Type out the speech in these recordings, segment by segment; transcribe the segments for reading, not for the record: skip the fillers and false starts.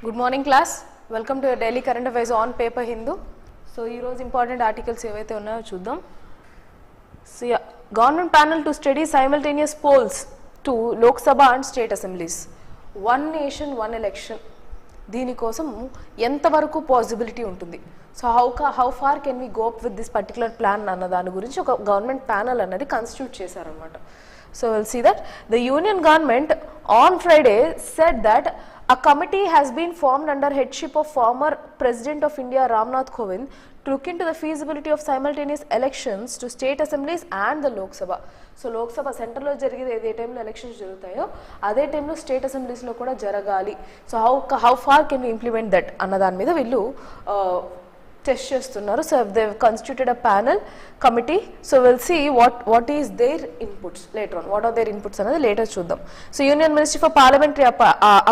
Good morning class. Welcome to your daily current affairs on paper Hindu. So ee roju important articles evaithe unnayo chuddam. So yeah, government panel to study simultaneous polls to Lok Sabha and state assemblies. One nation one election. దీని కోసం ఎంతవరకు possibility ఉంటుంది, so how far can we go up with this particular plan అన్న దాని గురించి ఒక government panel అనేది constitute చేశారనమాట. So will see that the union government on Friday said that a committee has been formed under headship of former President of India Ramnath Kovind to look into the feasibility of simultaneous elections to state assemblies and the Lok Sabha. So Lok Sabha center lo jarigide ఏ టైంలో elections జరుగుతాయో అదే టైంలో state assemblies లో కూడా జరగాలి. So how far can we implement that అన్న దాని మీద వీళ్ళు టెస్ట్ చేస్తున్నారు. So they constituted a panel committee. So will see what is their inputs later on. What are their inputs అనేది లేటర్ చూద్దాం. So union ministry for parliamentary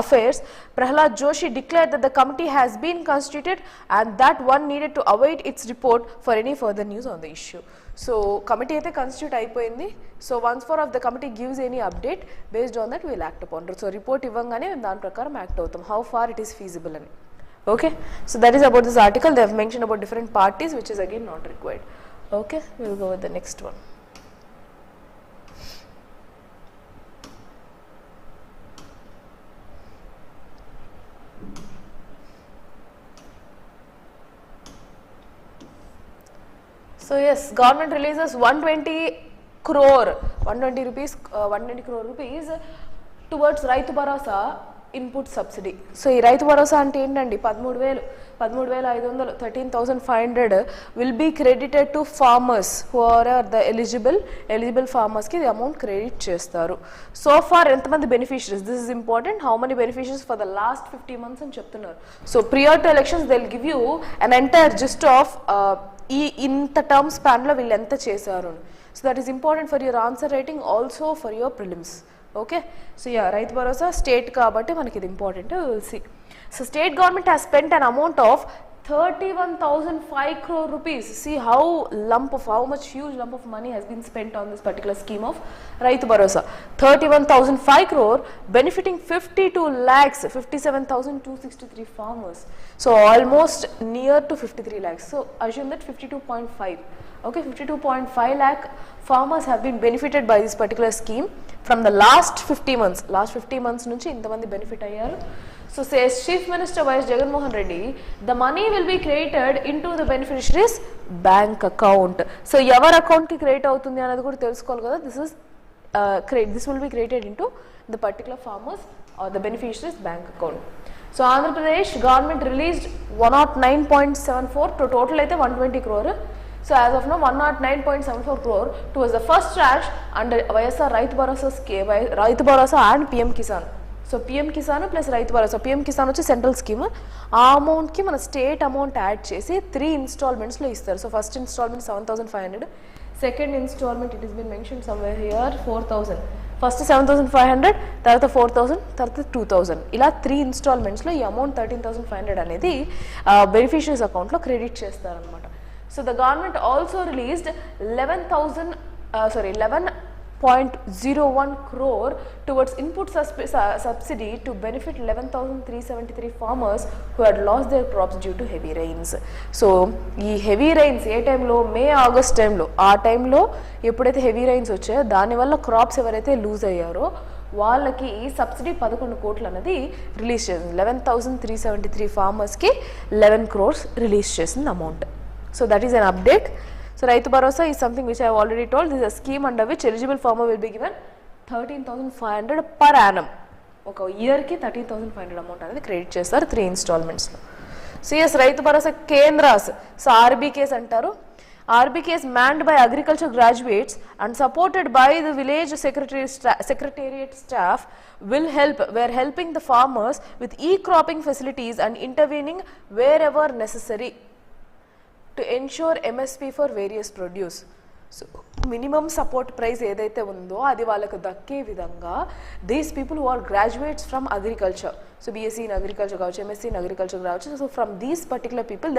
affairs Prahlad Joshi declared that the committee has been constituted and that one needed to await its report for any further news on the issue. So committee అయితే constitute అయిపోయింది. So once for of the committee gives any update, based on that we will act upon it. So report ఇవ్వంగానే దాని ప్రకారం act అవుతాం, how far it is feasible అని. Okay, so that is about this article. They have mentioned about different parties, which is again not required. Okay, we will go with the next one. So yes, government releases 120 crore rupees towards Raitu Bharasa input subsidy. So ఈ రైతు భరోసా అంటే ఏంటండి, 13,500 13,500 will be credited to farmers who are the eligible farmers కి amount credit చేస్తారు. So far ఎంతమంది beneficiaries, this is important, how many beneficiaries for the last 50 months అని చెప్తున్నారు. So prior to elections they will give you an entire gist of ఇంత term span లో వీళ్ళు ఎంత చేశారు. So that is important for your answer writing, also for your prelims. Okay, so yeah Rythu Bharosa state కాబట్టి మనకి ఇది important. Will see. So state government has spent an amount of 31,005 crore rupees. See how much huge lump of money has been spent on this particular scheme of Raitu Bharosa. 31,005 crore benefiting 57,263 farmers. So almost near to 53 lakhs. So assume that 52.5. Okay, 52.5 lakh farmers have been benefited by this particular scheme from the last 50 months. Last 50 months నుంచి ఇంతమంది benefit అయ్యారు. So says Chief Minister Y.S. Jagannath Reddy, the money will be credited into the beneficiaries bank account. So ఎవరి account కి credit అవుతుంది అనేది కూడా తెలుసుకోవాలి కదా. This will be credited into the particular farmers or the beneficiaries bank account. So Andhra Pradesh government released 109.74 to total అయితే 120 crore. So as of now 109.74 crore towards the first tranche under YSR Raitu Bharasa and PM Kisan. So PM Kisan plus Rythu Bharosa, PM Kisan వచ్చి central scheme, ఆ అమౌంట్కి మన state amount add చేసి 3 ఇన్స్టాల్మెంట్స్లో ఇస్తారు. So first instalment 7,500, second instalment it is been mention somewhere here 4,000. First 7,500, తర్వాత 4,000, తర్వాత 2,000, ఇలా 3 ఇన్స్టాల్మెంట్స్లో ఈ అమౌంట్ 13,500 అనేది బెనిఫిషరీస్ అకౌంట్లో క్రెడిట్ చేస్తారనమాట. So the government also released 11.01 crore towards input subsidy to benefit 11,373 farmers who had lost their crops due to heavy rains. So ఈ heavy rains ఏ టైంలో, మే August టైంలో, ఆ టైంలో ఎప్పుడైతే హెవీ రైన్స్ వచ్చాయో దానివల్ల క్రాప్స్ ఎవరైతే లూజ్ అయ్యారో వాళ్ళకి సబ్సిడీ 11 కోట్లు అనేది రిలీజ్ చేసింది. 11,373 ఫార్మర్స్కి 11 crores రిలీజ్ చేసింది amount. So that is an update. So Raitu Bharosa is something which I have already told. This is a scheme under which eligible farmer will be given 13,500 per annum. ఒక ఇయర్కి 13,500 amount అనేది credit చేస్తారు 3 ఇన్స్టాల్మెంట్స్లో. So yes Rythu Bharosa కేంద్రాస్, so RBKs అంటారు. RBKs manned by agriculture graduates and supported by the village secretariat staff will help. We are helping the farmers with e-cropping facilities and intervening wherever necessary to ensure MSP for various produce. So minimum support price ఏదైతే ఉందో అది వాళ్ళకు దక్కే విధంగా these people who are graduates from agriculture, so BSc in agriculture కావచ్చు, MSc in agriculture కావచ్చు, so from these particular people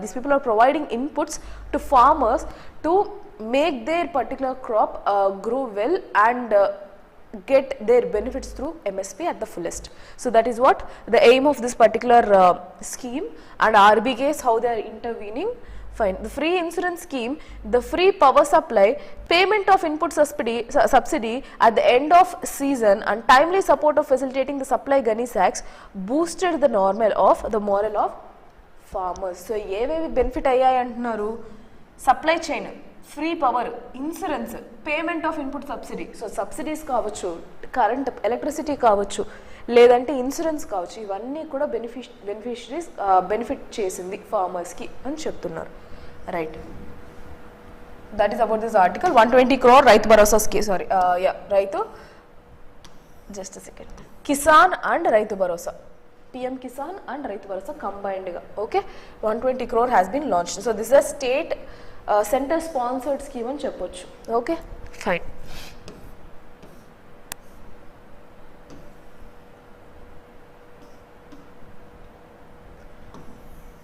these people are providing inputs to farmers to make their particular crop grow well and get their benefits through MSP at the fullest. So that is what the aim of this particular scheme, and RBKs how they are intervening. Fine. The free insurance scheme, the free power supply, payment of input subsidy at the end of season, and timely support of facilitating the supply gunny sacks boosted the morale of farmers. So ఏవేవి benefit అయ్యాయి అంటున్నారు? Supply chain, free power, insurance, payment of input subsidy. So subsidies కావచ్చు, current electricity కావచ్చు, లేదంటే insurance కావచ్చు, ఇవన్నీ కూడా beneficiaries benefit చేసింది ఫార్మర్స్కి అని చెప్తున్నారు. Right, that is about this article. 120 crore Rythu Bharosa రైతు, just second, Kisan and Rythu Bharosa, PM Kisan and Raitu Bharosa combined ga. Okay, 120 crore has been launched. So this is a state center sponsored scheme అని చెప్పొచ్చు. Okay, fine.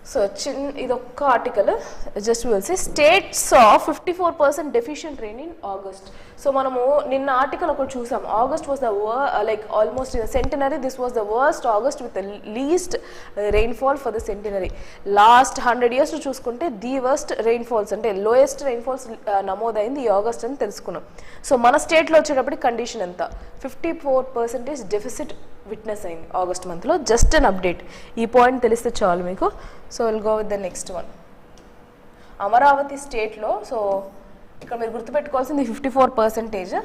So ఇదొక్క article just will say states of 54% deficient rain in August. So మనము నిన్న article ఒకటి చూసాం. August was the almost in centenary this was the worst August with the least rainfall for the centenary. Last 100 years చూసుకుంటే the worst rainfalls అంటే lowest rainfalls నమోదైంది ఈ August అని తెలుసుకున్నాం. సో మన స్టేట్లో వచ్చేటప్పటికి కండిషన్ ఎంత? 54% డెఫిసిట్ విట్నెస్ అయింది ఆగస్ట్ మంత్లో. జస్ట్ అన్ అప్డేట్, ఈ పాయింట్ తెలిస్తే చాలు మీకు. So will go with the next one. Amaravati స్టేట్లో, సో ఇక్కడ మీరు గుర్తుపెట్టుకోవాల్సింది 54%,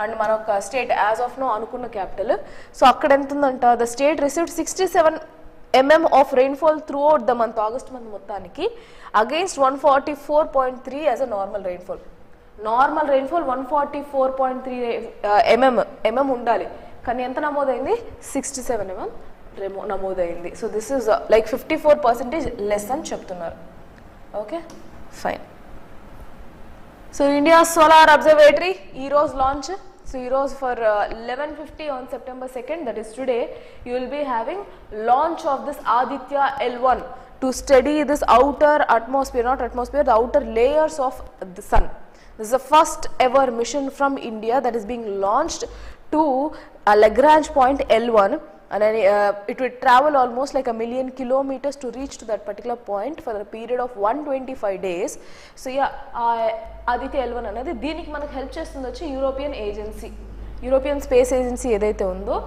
అండ్ మన ఒక స్టేట్ యాజ్ ఆఫ్ నో అనుకున్న క్యాపిటల్. సో అక్కడ ఎంత ఉందంట? The state received 67 mm of rainfall throughout the month, August month మొత్తానికి, against 144.3 as a normal rainfall. Normal rainfall 144.3 mm ఉండాలి, కానీ ఎంత నమోదైంది? 67 mm నమోదైంది. So this is like 54% less అని చెప్తున్నారు. Okay, fine. So India solar observatory ఈరోజు launch. So ఈరోజు for 11:50 on September 2nd, that is today, you will be having launch of this Aditya L1 to study this outer atmosphere, not atmosphere, the outer layers of the sun. This is the first ever mission from India that is being launched to Lagrange point L1, and it will travel almost like 1 million kilometers to reach to that particular point for a period of 125 days. So yeah, Aditya L1 అనేది దీనికి మనకు help చేస్తుంది వచ్చి European space agency ఏదైతే ఉందో,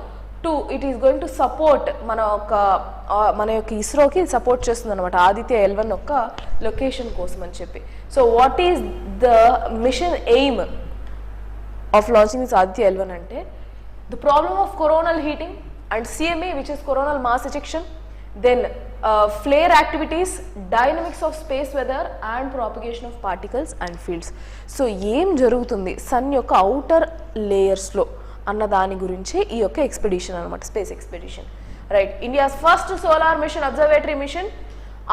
it is going to support మన యొక్క ఇస్రోకి support చేస్తుంది అనమాట ఆదిత్య L1 యొక్క లొకేషన్ కోసం అని చెప్పి. So what is the mission aim of launching this Aditya L1 అంటే the problem of coronal heating and CME, which is coronal mass ejection, then flare activities, dynamics of space weather and propagation of particles and fields. So ఏం జరుగుతుంది sun యొక్క outer లేయర్స్లో అన్న దాని గురించి ఈ యొక్క expedition అనమాట, space expedition. Right, India's first solar mission, observatory mission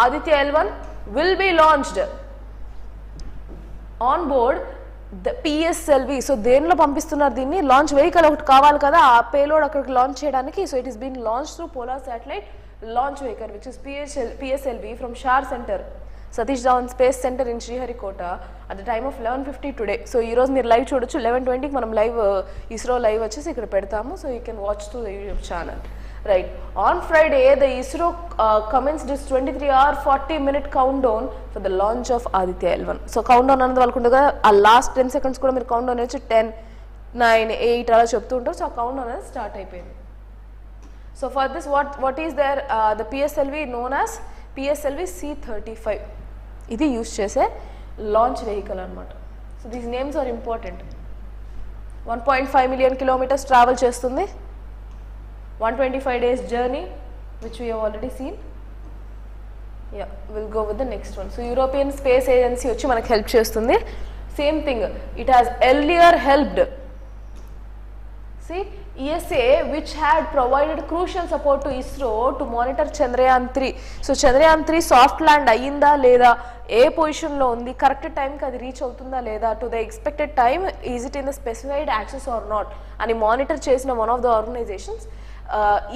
Aditya L1 will be launched on board the PSLV. సో దేనిలో పంపిస్తున్నారు దీన్ని? లాంచ్ వెహికల్ ఒకటి కావాలి కదా ఆ పేలోడ్ అక్కడికి లాంచ్ చేయడానికి. So it is been launch through polar satellite launch vehicle which is PSLV from SHAR centre, Satish Dhawan space centre in Sriharikota at the time of 11:50 today. సో ఈరోజు మీరు లైవ్ చూడొచ్చు. 11:20కి మనం లైవ్ ఇస్రో లైవ్ వచ్చేసి ఇక్కడ పెడతాము. So you can watch through the YouTube channel. Right, on Friday the ISRO commenced its 23-hour 40-minute countdown for the launch of Aditya L1. So countdown అన్నది వాళ్ళకు ఉండగా ఆ లాస్ట్ 10 seconds కూడా మీరు countdown వచ్చి 10, 9, 8 అలా చెప్తూ ఉంటారు. సో ఆ countdown అనేది స్టార్ట్ అయిపోయింది. So for this what is there, the PSLV known as PSLV C-35 ఇది యూజ్ చేసే లాంచ్ వెహికల్ అనమాట. So these names are important. 1.5 million kilometers travel చేస్తుంది, 125 days journey, which we have already seen. Yeah, we'll go with the next one. So European Space Agency వచ్చి మనకు help చేస్తుంది. Same thing, it has earlier helped. See, ESA which had provided crucial support to ISRO to monitor Chandrayaan 3. So Chandrayaan 3 soft land అయ్యిందా లేదా, ఏ పొజిషన్లో ఉంది, correct టైంకి అది reach అవుతుందా లేదా, to the expected time, is it in the specified access or not అని monitor చేసిన one of the organizations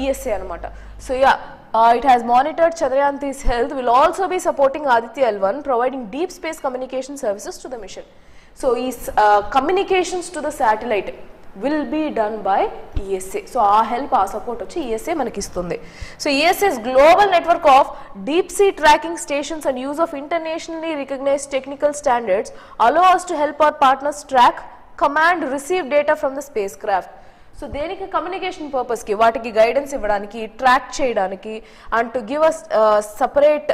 ESA అనమాట. So yeah, it has monitored Chandrayaan 3's health, will also be supporting Aditya L1, providing deep space communication services to the mission. So is communications to the satellite, will be done by ESA. So ఆ help ఆ support వచ్చి ESA మనకి ఇస్తుంది. So ESA's global network of deep sea tracking stations and use of internationally recognized technical standards allow us to help our partners track, command, receive data from the spacecraft. So దేనికి communication పర్పస్కి, వాటికి guidance ఇవ్వడానికి, track చేయడానికి, and to give us separate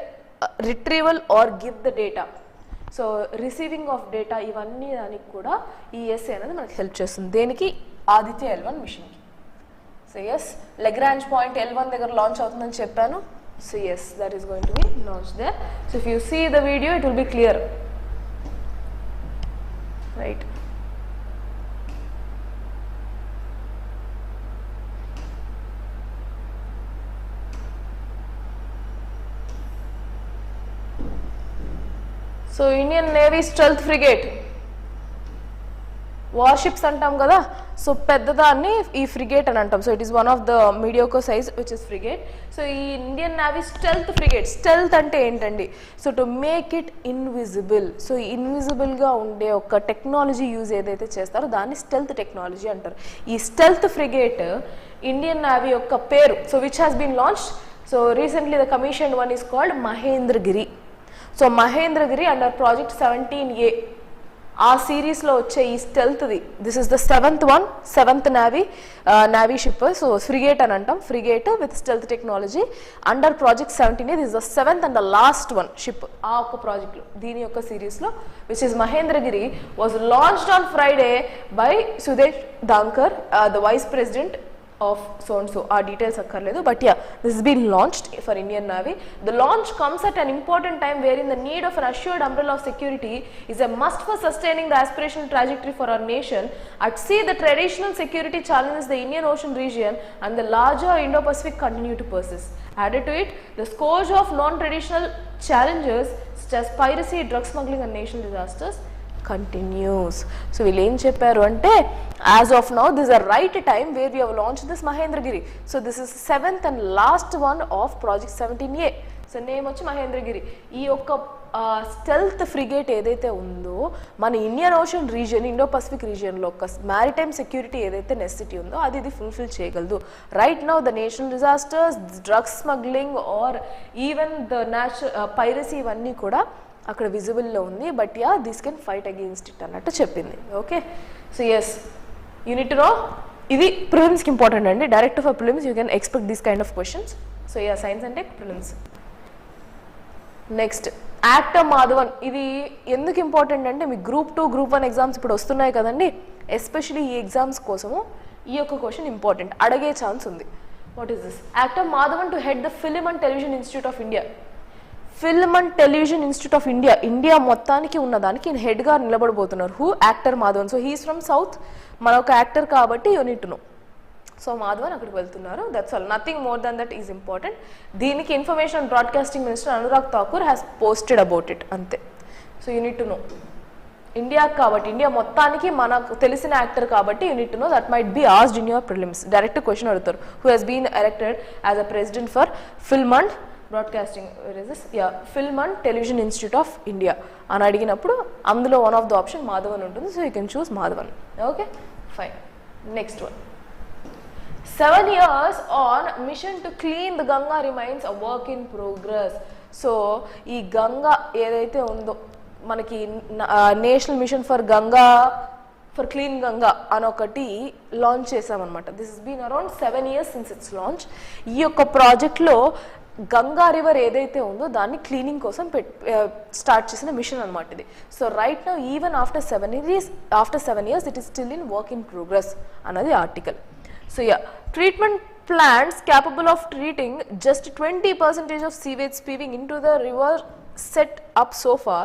retrieval or give the data. So receiving of data ఇవన్నీ దానికి కూడా ఈ ESA అనేది మనకి హెల్ప్ చేస్తుంది. దేనికి? ఆదిత్య L1 మిషన్కి. So yes, Lagrange point L1 దగ్గర లాంచ్ అవుతుందని చెప్పాను. So yes, that is going to be launch there. So if you see the video it will be clear, right? So Indian Navy stealth frigate, warships అంటాం కదా, so పెద్దదాన్ని ఈ frigate అని అంటాం. So it is one of the mediocre size which is frigate. So ఈ Indian Navy stealth frigate, stealth అంటే ఏంటండి? So to make it invisible. So ఇన్విజిబుల్గా ఉండే ఒక టెక్నాలజీ యూజ్ ఏదైతే చేస్తారో దాన్ని స్టెల్త్ టెక్నాలజీ అంటారు. ఈ స్టెల్త్ ఫ్రిగేట్ ఇండియన్ నేవీ యొక్క పేరు. So which has been launched. So recently the commission one is called Mahendragiri. So Mahendragiri under project 17A, ఆ సిరీస్లో వచ్చే ఈ స్టెల్త్ది, this is the seventh navy ship. So frigate అని అంటాం, frigate with stealth technology under project 17A. This is the 7th and the last one ship ఆ ఒక్క ప్రాజెక్ట్లో, దీని యొక్క సిరీస్లో, which is Mahendragiri, was launched on Friday by Sudesh Dhankhar, the vice president of so and so. Our details akkarledu, but yeah, this has been launched for Indian Navy. The launch comes at an important time wherein the need of an assured umbrella of security is a must for sustaining the aspirational trajectory for our nation. At sea, the traditional security challenges the Indian Ocean region and the larger Indo-Pacific continue to persist. Added to it, the scourge of non-traditional challenges such as piracy, drug smuggling and national disasters continues. So వీళ్ళు ఏం చెప్పారు అంటే, as of now this is a right time where we have launched this Mahendragiri. So this is 7th and last one of project 17A. So name వచ్చి మహేంద్రగిరి. ఈ యొక్క stealth frigate ఏదైతే ఉందో మన Indian Ocean region, Indo Pacific రీజియన్లో ఒక maritime security ఏదైతే necessity ఉందో అది ఇది ఫుల్ఫిల్ చేయగలదు. Right now the national disasters, drugs smuggling or even the piracy ఇవన్నీ కూడా అక్కడ విజిబుల్లో ఉంది. But yeah, this can fight against it అన్నట్టు చెప్పింది. Okay, so yes, you need to know, ఇది ప్రిలిమ్స్కి ఇంపార్టెంట్ అండి. Direct for prelims you can expect this kind of questions. So yeah, science అంటే ప్రిలిమ్స్. Next, act Madhavan. ఇది ఎందుకు ఇంపార్టెంట్ అంటే, మీ group 2, group 1 exams ఇప్పుడు వస్తున్నాయి కదండి, ఎస్పెషలీ ఈ ఎగ్జామ్స్ కోసము ఈ యొక్క క్వశ్చన్ ఇంపార్టెంట్, అడిగే ఛాన్స్ ఉంది. What is this? Actor Madhavan to head the film and television institute of India. Film and television institute of India, India మొత్తానికి ఉన్నదానికి హెడ్గా నిలబడబోతున్నారు. Who? Actor Madhavan. So he's from south, మన ఒక యాక్టర్ కాబట్టి యూనిట్ ను. సో మాధవన్ అక్కడికి వెళ్తున్నారు. That's all, nothing more than that is important. దీనికి information and broadcasting minister Anurag Thakur has posted about it, అంతే. So you need to know, India కాబట్టి, ఇండియా మొత్తానికి మనకు తెలిసిన యాక్టర్ కాబట్టి you need to know. That might be asked in your prelims. Direct question అడుగుతారు, who he's been elected as a president for film and broadcasting, film and television institute of India అని అడిగినప్పుడు అందులో one of the option Madhavan ఉంటుంది. So you can choose Madhavan. Okay, fine. Next one, 7 years on mission to clean the Ganga remains a work in progress. So ఈ గంగా ఏదైతే ఉందో మనకి national mission for Ganga, for clean Ganga అని ఒకటి లాంచ్ చేసామన్నమాట. This is been around 7 years since its launch. ఈ యొక్క ప్రాజెక్ట్లో గంగా రివర్ ఏదైతే ఉందో దాన్ని క్లీనింగ్ కోసం స్టార్ట్ చేసిన మిషన్ అనమాట ఇది. So right now even after 7 years it is still in work in progress అన్నది article. So yeah, treatment plants capable of treating just 20% of sewage spewing into the river set up so far.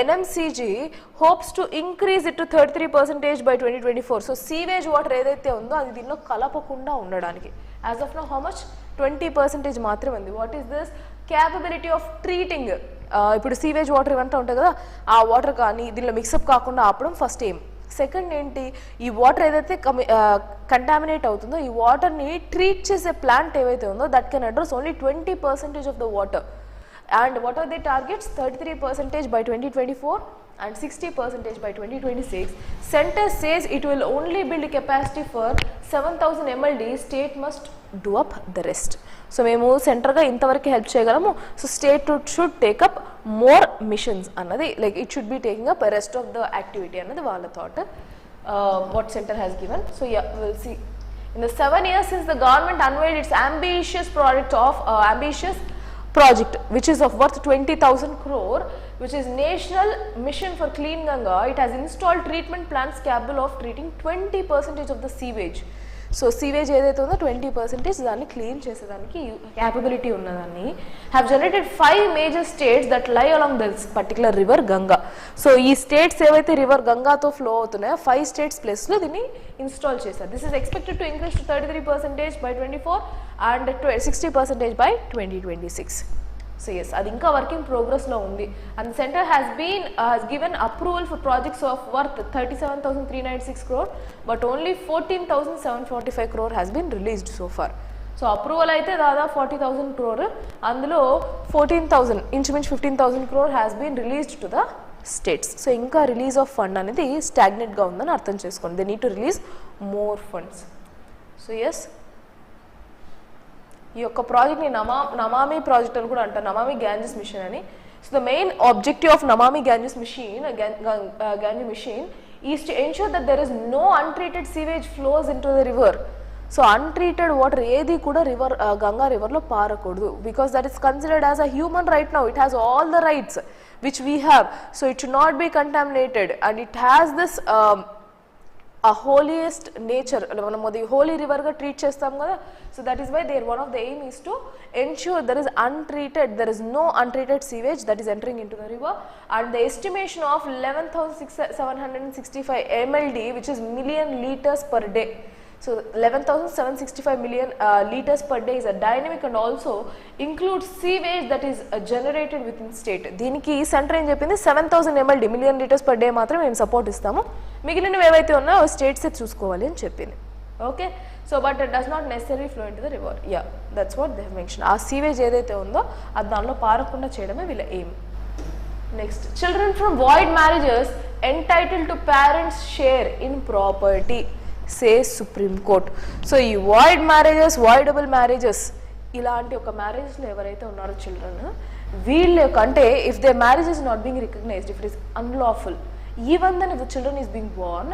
NMCG hopes to increase it to 33% by 2024. So sewage water ఏదైతే ఉందో అది దీనిలో కలపకుండా ఉండడానికి as of now how much 20% మాత్రమే ఉంది. What is this? Capability of treating. ఇప్పుడు sewage water ఇవంతా ఉంటాయి కదా, ఆ వాటర్ కానీ దీనిలో మిక్సప్ కాకుండా ఆపడం ఫస్ట్ ఎయిమ్. సెకండ్ ఏంటి, ఈ వాటర్ ఏదైతే కంటామినేట్ అవుతుందో ఈ వాటర్ని ట్రీట్ చేసే ప్లాంట్ ఏవైతే ఉందో that can address only 20% of the water. And what are the targets? 33% by 2024 and 60% by 2026. Center says it will only build capacity for 7,000 MLD. State must do up the rest. So మేము సెంటర్గా ఇంతవరకు help చేయగలము. So state should take up more missions అన్నది, like it should be taking up rest of the activity అన్నది వాళ్ళ thought. What centre has given. So will see. In the 7 years since the government unveiled its ambitious project which is of worth 20,000 crore, which is National Mission for Clean Ganga, it has installed treatment plants capable of treating 20% of the sewage. So sewage ఏదైతే ఉందో 20% దాన్ని clean చేసేదానికి capability ఉన్నదాన్ని. Have generated 5 major states that లై along this particular river Ganga. So ఈ states ఏవైతే river గంగాతో flow అవుతున్నాయో 5 states ప్లేస్లో దీన్ని ఇన్స్టాల్ చేశారు. This is expected to increase to 33% by 2024 and 60% by 2026. So yes, అది ఇంకా వర్కింగ్ ప్రోగ్రెస్లో ఉంది. And centre has given approval for projects of worth 37,396 crore, but only 14,745 crore has been released so far. So approval అయితే దాదాపు 40,000 crore, అందులో 14,000 ఇంచుమించు 15,000 crore has been released to the states. So ఇంకా release of fund అనేది స్టాగ్నెట్గా ఉందని అర్థం చేసుకోండి. They need to release more funds. So yes, ఈ యొక్క ప్రాజెక్ట్ని నమామి ప్రాజెక్ట్ అని కూడా అంటారు, నమామి గ్యాంజెస్ మిషన్ అని. So the main objective of Namami Ganges mission is to ensure that there is no untreated sewage flows in to the river. So untreated water ఏది కూడా గంగా రివర్లో పారకూడదు. Because that is considered as a human right now. It has all the rights which we have. So it should not be contaminated and it has this a holiest nature. మనం అది Holi రివర్గా treat చేస్తాం కదా. So that is why there one of the aim is to ensure there is no untreated sewage that is entering into the river, and the estimation of 11,765 MLD, which is million liters per day. So 11,765 million liters per day is a dynamic and also includes sewage that is generated within state. దీనికి centre ఏం చెప్పింది 7,000 MLD million litres per day మాత్రం మేము support ఇస్తాము, మిగిలినవి ఏవైతే ఉన్నాయో స్టేట్సే చూసుకోవాలి అని చెప్పింది. Okay, so but it does not necessary flow in to the river. Yeah, that's what they have mention. ఆ సీవేజ్ ఏదైతే ఉందో అది దానిలో పారకుండా చేయడమే వీళ్ళ aim. Next, children from void marriages entitled to parents share in property say supreme court. So ఈ voidable marriages ఇలాంటి ఒక మ్యారేజెస్లో ఎవరైతే ఉన్నారో చిల్డ్రన్, వీళ్ళ యొక్క అంటే if they marriage is not being recognised, if it is unlawful, even then if the children is being born,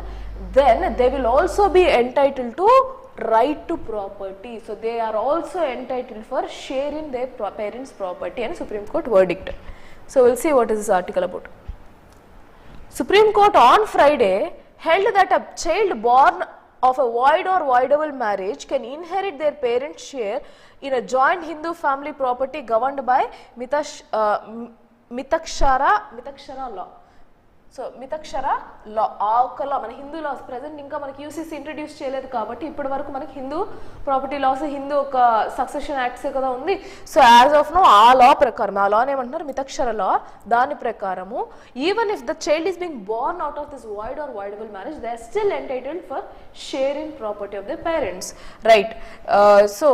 then they will also be entitled to right to property. So they are also entitled for share in their parents' property and Supreme Court verdict. So we'll see what is this article about. Supreme Court on Friday held that a child born of a void or voidable marriage can inherit their parents' share in a joint Hindu family property governed by Mitakshara law. So Mitakshara law, ఆ ఒక్క లా మన Hindu loss present ఇంకా మనకి UCC introduce చేయలేదు కాబట్టి ఇప్పటి వరకు మనకి హిందూ ప్రాపర్టీ లాస్, హిందూ ఒక సక్సెషన్ యాక్ట్సే కదా ఉంది. సో యాజ్ ఆఫ్ నో ఆ లా ప్రకారం, ఆ లాని ఏమంటున్నారు మితక్షర లా, దాని ప్రకారము even if the child is being born out of this void or voidable marriage, they are still entitled for share in property of the parents, right. So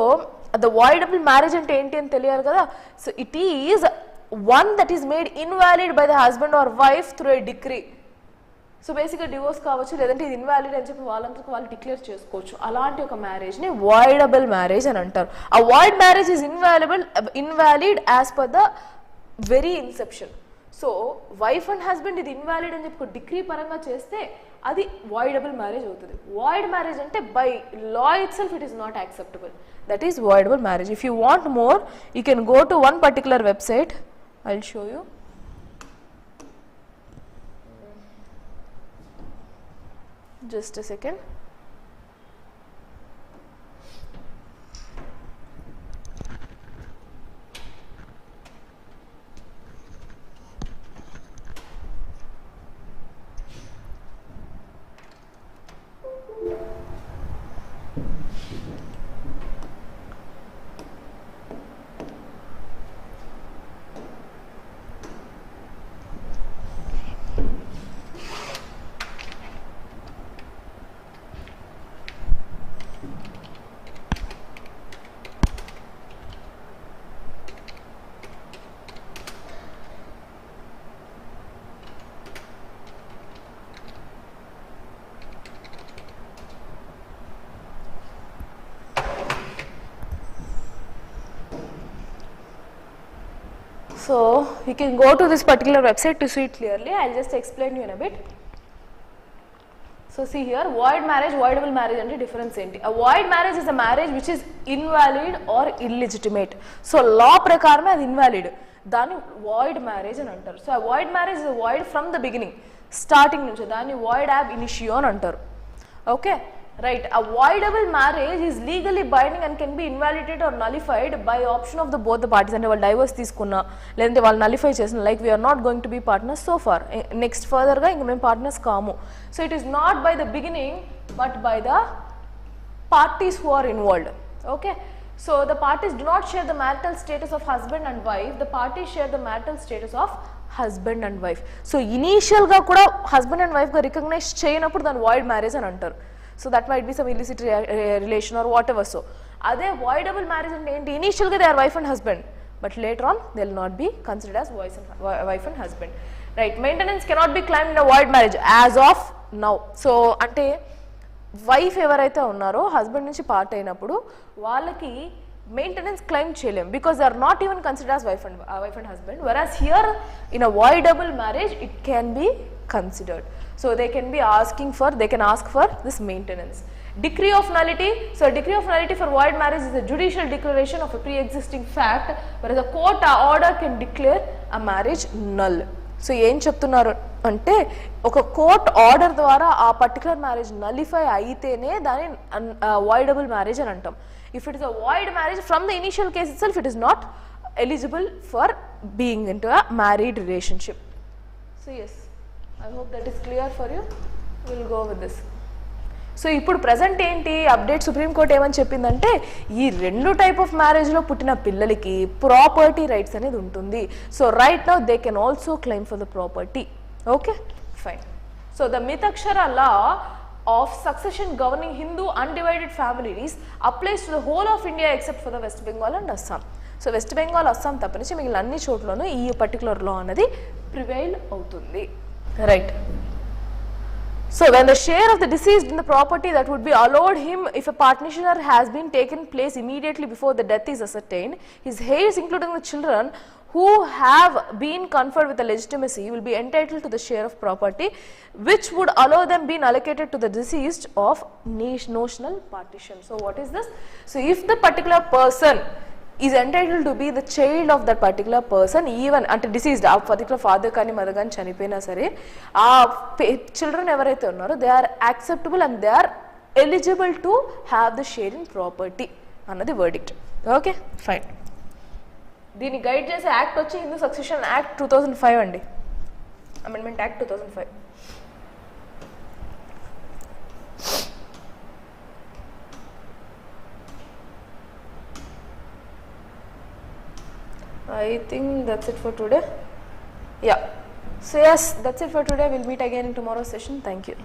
the voidable marriage అంటే ఏంటి అని తెలియాలి కదా. So it is one that is made invalid by the husband or wife through a decree. So బేసిక్గా divorce కావచ్చు, లేదంటే ఇది invalid అని చెప్పి వాళ్ళంతకు వాళ్ళు డిక్లేర్ చేసుకోవచ్చు. అలాంటి ఒక మ్యారేజ్ని వాయిడబుల్ మ్యారేజ్ అని అంటారు. ఆ void marriage is invalid as per the very Inception. So wife and husband ఇది ఇన్వాలిడ్ అని చెప్పి డిగ్రీ పరంగా చేస్తే అది వాయిడబుల్ మ్యారేజ్ అవుతుంది. వాయిడ్ మ్యారేజ్ అంటే by law it self it is not acceptable, that is voidable marriage. If you want more you can go to one particular website. I'll show you. Just a second. So you can go to this particular website to see it clearly. I'll just explain you in a bit. So see here, void marriage, voidable marriage and difference enti. A void marriage is a marriage which is invalid or illegitimate. So law prakarame adi invalid. Dani void marriage అని అంటారు. So a void marriage is a void from the beginning, starting నుంచి. దాన్ని void ab initio అని అంటారు. Okay, right. A voidable marriage is legally binding and can be invalidated or nullified by option of the both the parties. అంటే వాళ్ళు divorce తీసుకున్నా లేదంటే వాళ్ళు nullify చేసిన, like we're not going to be partners so far, next ఫర్దర్గా ఇంక మేము partners కాము. So it is not by the beginning but by the parties who are involved. Okay, so the parties do not share the marital status of husband and wife, the parties share the marital status of husband and wife. So initial ga kuda husband and wife ga recognize cheyanappudu dan void marriage అని అంటారు. So that might be some illicit relation or whatever. So అదే voidable marriage అంటే ఏంటి, initial ga they are wife and husband but later on they will not be considered as wife and husband. Right, maintenance cannot be claimed in a void marriage as of now. So అంటే wife ఎవరైతే ఉన్నారో husband నుంచి part అయినప్పుడు వాళ్ళకి maintenance claim చేయలేం, because they are not even consider as wife and husband. Whereas here in a voidable marriage it can be considered. So they can be asking for, they can ask for this maintenance. Decree of nullity. So decree of nullity for void marriage is a judicial declaration of a pre-existing fact, whereas a court order can declare a marriage null. So ఏం చెప్తున్నారు అంటే ఒక court order ద్వారా ఆ particular marriage nullify అయితేనే దాన్ని voidable marriage అని అంటాం. If it is a void marriage from the initial case itself, it is not eligible for being into a married relationship. So yes, I hope that is clear for you. Will go with this. సో ఇప్పుడు present ఏంటి update, supreme court ఏమని చెప్పిందంటే ఈ రెండు type of మ్యారేజ్లో పుట్టిన పిల్లలకి property rights అనేది ఉంటుంది. So right now they can also claim for the property. Okay, fine. So the Mitakshara law of succession governing Hindu undivided families applies to the whole of India except for the West Bengal and Assam. So West Bengal, Assam తప్పనించి మిగిలిన అన్ని చోట్లను ఈ particular law అనేది prevail అవుతుంది. Right. So when the share of the deceased in the property that would be allowed him if a partnership has been taken place immediately before the death is ascertained, his heirs including the children who have been conferred with the legitimacy will be entitled to the share of property which would allow them being allocated to the deceased of notional partition. So what is this? So if the particular person is entitled to be the child of that particular person, even అంటే deceased ఆ particular father కానీ mother కానీ చనిపోయినా సరే ఆ children ఎవరైతే ఉన్నారో they are acceptable and they are eligible to have the share in property అన్నది వర్డిక్ట్. Okay, fine. దీన్ని గైడ్ చేసే యాక్ట్ వచ్చి హిందూ సక్సెషన్ యాక్ట్ 2005 అండి, amendment act 2005. I think that's it for today. Yeah. So yes, that's it for today. We'll meet again in tomorrow's session. Thank you.